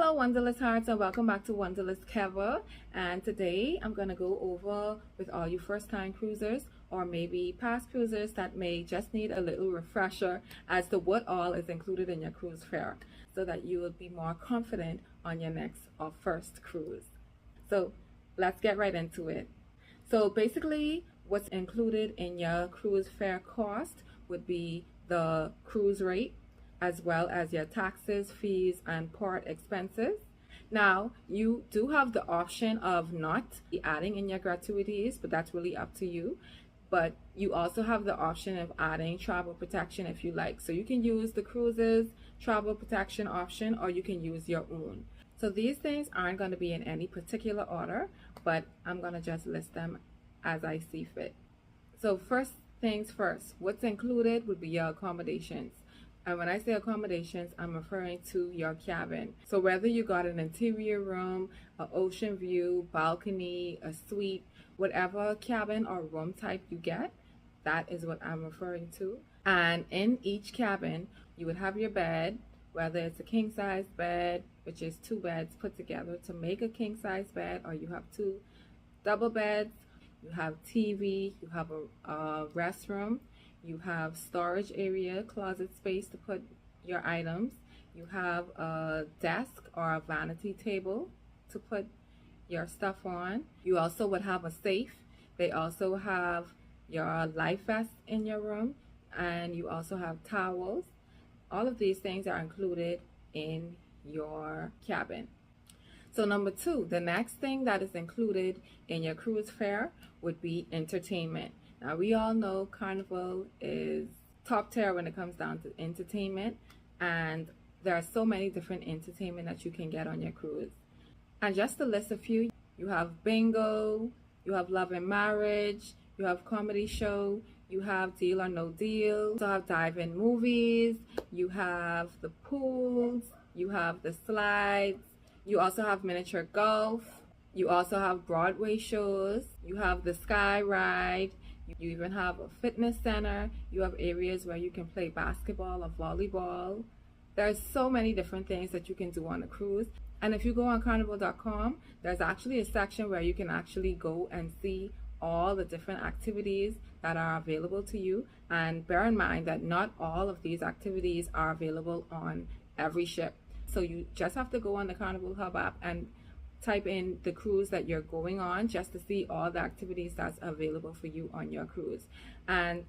Hello Wanderlust Hearts, and welcome back to Wanderlust Keva. And today I'm going to go over with all you first time cruisers or maybe past cruisers that may just need a little refresher as to what all is included in your cruise fare so that you will be more confident on your next or first cruise. So let's get right into it. So basically what's included in your cruise fare cost would be the cruise rate, as well as your taxes, fees, and port expenses. Now, you do have the option of not adding in your gratuities, but that's really up to you. But you also have the option of adding travel protection if you like. So you can use the cruises travel protection option, or you can use your own. So these things aren't going to be in any particular order, but I'm going to just list them as I see fit. So first things first, what's included would be your accommodations. And when I say accommodations, I'm referring to your cabin. So whether you got an interior room, an ocean view, balcony, a suite, whatever cabin or room type you get, that is what I'm referring to. And in each cabin, you would have your bed, whether it's a king size bed, which is two beds put together to make a king size bed, or you have two double beds, you have TV, you have a restroom, you have storage area, closet space to put your items. You have a desk or a vanity table to put your stuff on. You also would have a safe. They also have your life vest in your room, and you also have towels. All of these things are included in your cabin. So number two, the next thing that is included in your cruise fare would be entertainment. Now, we all know Carnival is top tier when it comes down to entertainment, and there are so many different entertainment that you can get on your cruise. And just to list a few, you have bingo, you have love and marriage, you have comedy show, you have deal or no deal, you have dive-in movies, you have the pools, you have the slides, you also have miniature golf, you also have Broadway shows, you have the sky ride, you even have a fitness center. You have areas where you can play basketball or volleyball. There's so many different things that you can do on a cruise. And if you go on carnival.com, there's actually a section where you can actually go and see all the different activities that are available to you. And bear in mind that not all of these activities are available on every ship. So you just have to go on the Carnival Hub App and type in the cruise that you're going on just to see all the activities that's available for you on your cruise. And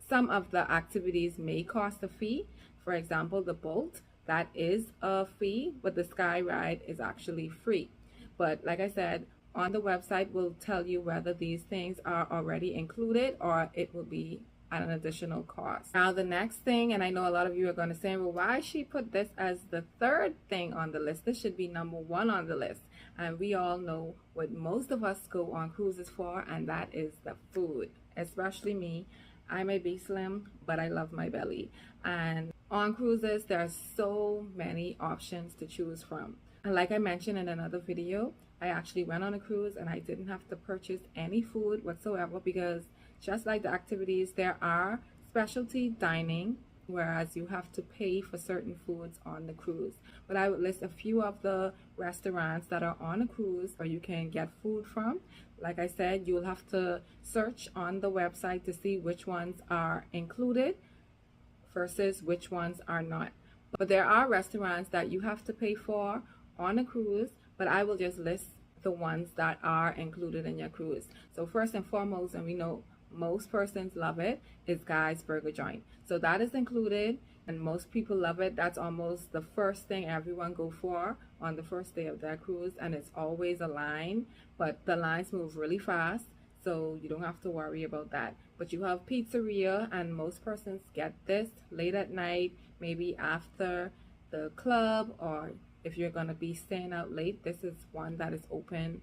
some of the activities may cost a fee. For example, the boat, that is a fee, but the sky ride is actually free. But like I said, on the website will tell you whether these things are already included or it will be at an additional cost. Now the next thing, and I know a lot of you are going to say, well, why she put this as the third thing on the list? This should be number one on the list. And we all know what most of us go on cruises for, and that is the food. Especially me. I may be slim, but I love my belly. And on cruises, there are so many options to choose from. And like I mentioned in another video, I actually went on a cruise and I didn't have to purchase any food whatsoever, because just like the activities, there are specialty dining, whereas you have to pay for certain foods on the cruise. But I would list a few of the restaurants that are on a cruise or you can get food from. Like I said, you'll have to search on the website to see which ones are included versus which ones are not. But there are restaurants that you have to pay for on a cruise, but I will just list the ones that are included in your cruise. So first and foremost, and we know most persons love it, is Guy's Burger Joint. So that is included and most people love it. That's almost the first thing everyone go for on the first day of their cruise, and it's always a line, but the lines move really fast, so you don't have to worry about that. But you have pizzeria, and most persons get this late at night, maybe after the club, or if you're going to be staying out late, this is one that is open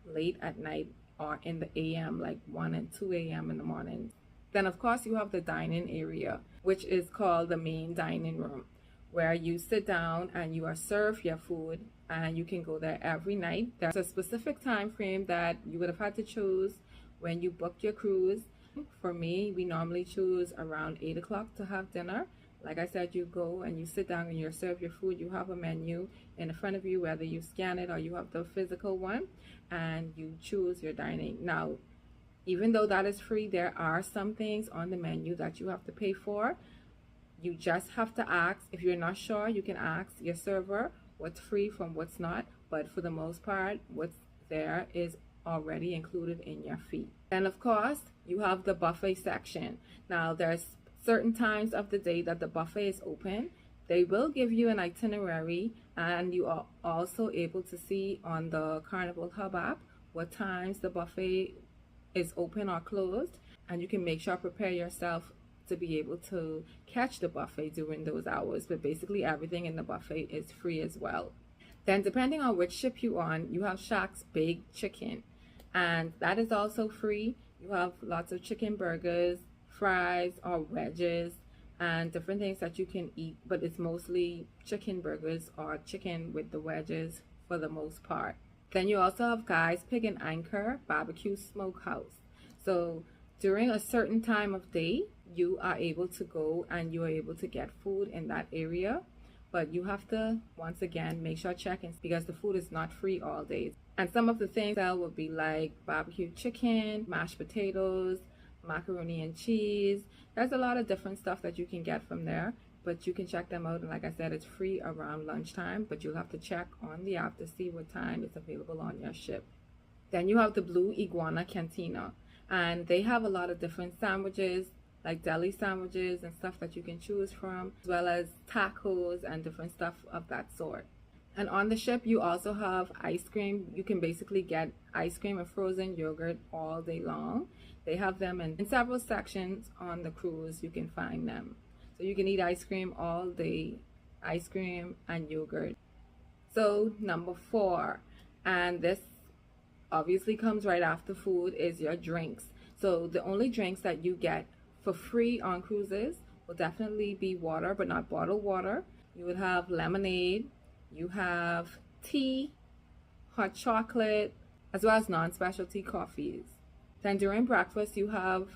late at night or in the AM, like 1 and 2 a.m. in the morning. Then of course you have the dining area, which is called the main dining room, where you sit down and you are served your food, and you can go there every night. There's a specific time frame that you would have had to choose when you booked your cruise. For me, we normally choose around 8 o'clock to have dinner, Like I said, you go and you sit down and you serve your food. You have a menu in front of you, whether you scan it or you have the physical one, and you choose your dining. Now, even though that is free, there are some things on the menu that you have to pay for. You just have to ask. If you're not sure, you can ask your server what's free from what's not, but for the most part, what's there is already included in your fee. And of course, you have the buffet section. Now, there's certain times of the day that the buffet is open. They will give you an itinerary, and you are also able to see on the Carnival Hub app what times the buffet is open or closed, and you can make sure prepare yourself to be able to catch the buffet during those hours. But basically everything in the buffet is free as well. Then depending on which ship you're on, you have Shaq's Baked Chicken, and that is also free. You have lots of chicken burgers, fries or wedges, and different things that you can eat, but it's mostly chicken burgers or chicken with the wedges for the most part. Then you also have Guy's Pig and Anchor Barbecue Smokehouse. So during a certain time of day, you are able to go and you are able to get food in that area. But you have to, once again, make sure check in because the food is not free all days. And some of the things that will be like barbecue chicken, mashed potatoes, macaroni and cheese. There's a lot of different stuff that you can get from there, but you can check them out. And like I said, it's free around lunchtime, but you'll have to check on the app to see what time it's available on your ship. Then you have the Blue Iguana Cantina, and they have a lot of different sandwiches, like deli sandwiches and stuff that you can choose from, as well as tacos and different stuff of that sort. And on the ship, you also have ice cream. You can basically get ice cream and frozen yogurt all day long. They have them in several sections on the cruise. You can find them. So you can eat ice cream all day, ice cream and yogurt. So number 4, and this obviously comes right after food, is your drinks. So the only drinks that you get for free on cruises will definitely be water, but not bottled water. You would have lemonade, you have tea, hot chocolate, as well as non-specialty coffees. Then during breakfast, you have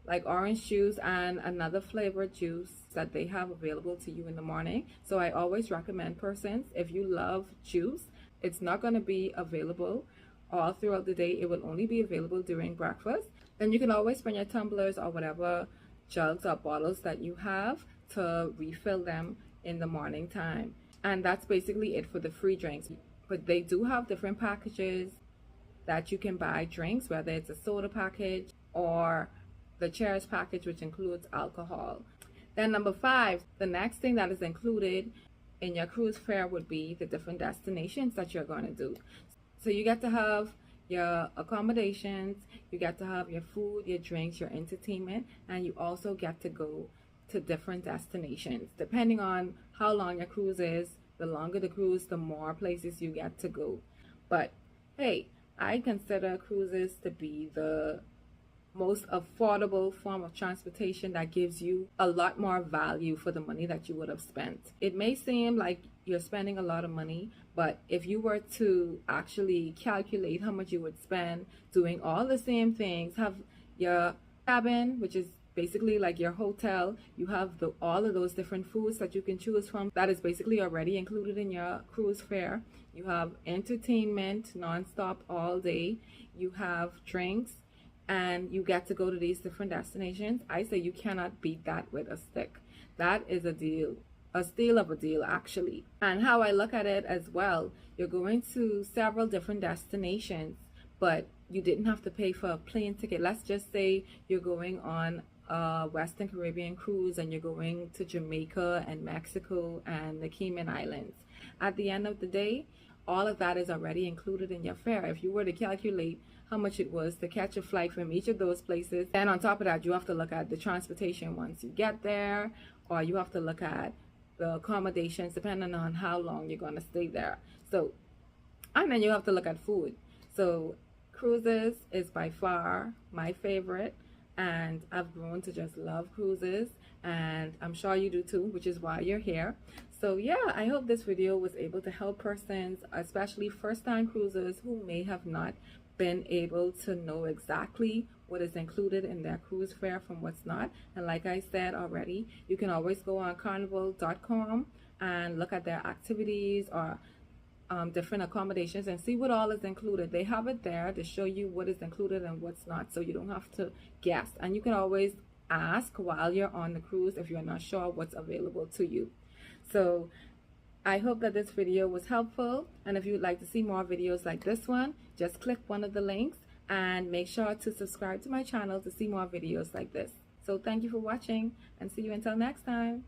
like orange juice and another flavored juice that they have available to you in the morning. So I always recommend persons, if you love juice, it's not going to be available all throughout the day. It will only be available during breakfast. Then you can always bring your tumblers or whatever jugs or bottles that you have to refill them in the morning time. And that's basically it for the free drinks. But they do have different packages that you can buy drinks, whether it's a soda package or the Chairs package, which includes alcohol. Then number 5, the next thing that is included in your cruise fare would be the different destinations that you're going to do. So you get to have your accommodations, you get to have your food, your drinks, your entertainment, and you also get to go to different destinations. Depending on how long your cruise is, the longer the cruise, the more places you get to go. But hey, I consider cruises to be the most affordable form of transportation that gives you a lot more value for the money that you would have spent. It may seem like you're spending a lot of money, but if you were to actually calculate how much you would spend doing all the same things, have your cabin, which is basically like your hotel, you have all of those different foods that you can choose from, that is basically already included in your cruise fare. You have entertainment nonstop all day, you have drinks, and you get to go to these different destinations. I say you cannot beat that with a stick. That is a deal, a steal of a deal actually. And how I look at it as well, you're going to several different destinations, but you didn't have to pay for a plane ticket. Let's just say you're going on a Western Caribbean cruise and you're going to Jamaica and Mexico and the Cayman Islands. At the end of the day, all of that is already included in your fare. If you were to calculate how much it was to catch a flight from each of those places, and on top of that, you have to look at the transportation once you get there, or you have to look at the accommodations depending on how long you're going to stay there. So, and then you have to look at food. So cruises is by far my favorite, and I've grown to just love cruises, and I'm sure you do too, which is why you're here. So yeah, I hope this video was able to help persons, especially first-time cruisers who may have not been able to know exactly what is included in their cruise fare from what's not. And like I said already, you can always go on carnival.com and look at their activities or different accommodations and see what all is included. They have it there to show you what is included and what's not, so you don't have to guess. And you can always ask while you're on the cruise if you're not sure what's available to you. So I hope that this video was helpful, and if you would like to see more videos like this one, just click one of the links and make sure to subscribe to my channel to see more videos like this. So thank you for watching, and see you until next time.